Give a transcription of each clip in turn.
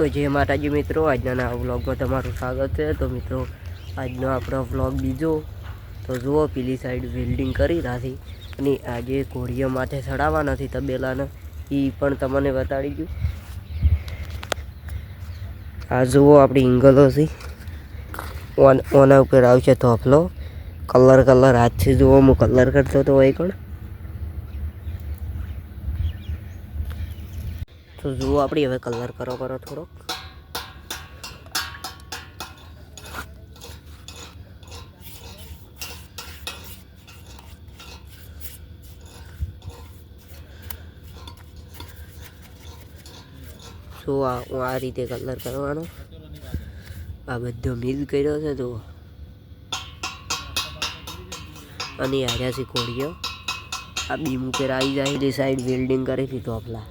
તો જય માતાજી મિત્રો, આજના નવા વ્લોગમાં તમારું સ્વાગત છે। તો મિત્રો આજનો આપણો વ્લોગ બીજો। તો જુઓ પેલી સાઈડ વેલ્ડિંગ કરી રાખી અને આજે ઘોડીઓ માથે ચડાવવા નથી તબેલાને, એ પણ તમને બતાડી દઉં। આ જુઓ આપણી ઇંગલો છે, ઓના ઉપર આવશે થોફલો કલર હાથથી જુઓ હું કલર કરતો હતો એ પણ। તો જુઓ આપણી હવે કલર કરો થોડોક। તો આ રીતે કલર કરવાનો। આ બધો મિલ કર્યો છે જુઓ, અને આવ્યા છે કોળીઓ। આ બીમ ઉપર આવી જાય તે સાઈડ વેલ્ડિંગ કરી હતી થોફલા।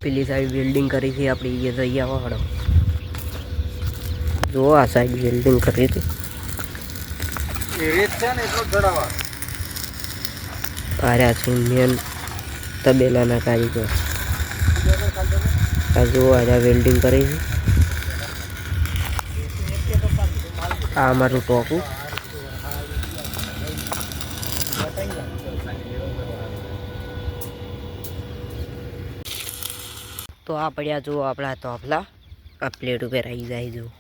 પેલી સાઈડ વેલ્ડિંગ કરી હતી આપણી, એ જઈ આવવાડો જુઓ આ સાઈડ વેલ્ડિંગ કરી હતી। આર્યા છે મેન તબેલાના કારીગર। આ જુઓ આર્યા વેલ્ડિંગ કરી છે। આ અમારું ટોકું। તો આ પડ્યા જુઓ આપણા તોફલા, આ પ્લેટ ઉપર આવી જાય જુઓ,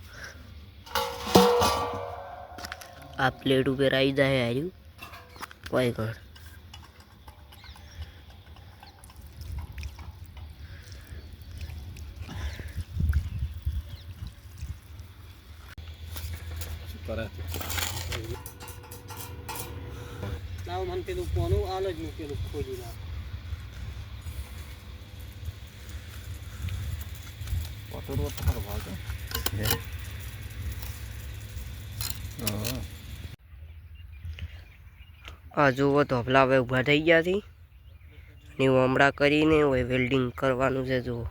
આ પ્લેટ ઉપર આવી જાય હાર્યું કોઈ ગણ। લાવ મને પેલું કોનું આલ જ મૂકેલું ખોજી નાખ। આ જુઓ ધોપલા હવે ઊભા થઈ ગયા છે ને હમણાં કરીને હવે વેલ્ડિંગ કરવાનું છે જુઓ।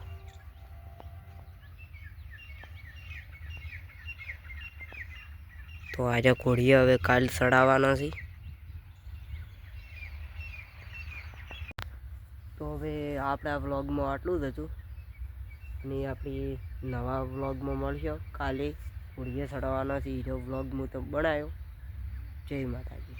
તો આજે ઘોડીએ હવે કાલ ચડાવવાના છે। તો હવે આપણા વ્લોગમાં આટલું જ હતું, અને આપણી નવા વ્લોગમાં મળશો કાલે। ઘોડીએ ચડાવવાના છે એ વ્લોગ હું તો બનાવ્યો। જય માતાજી।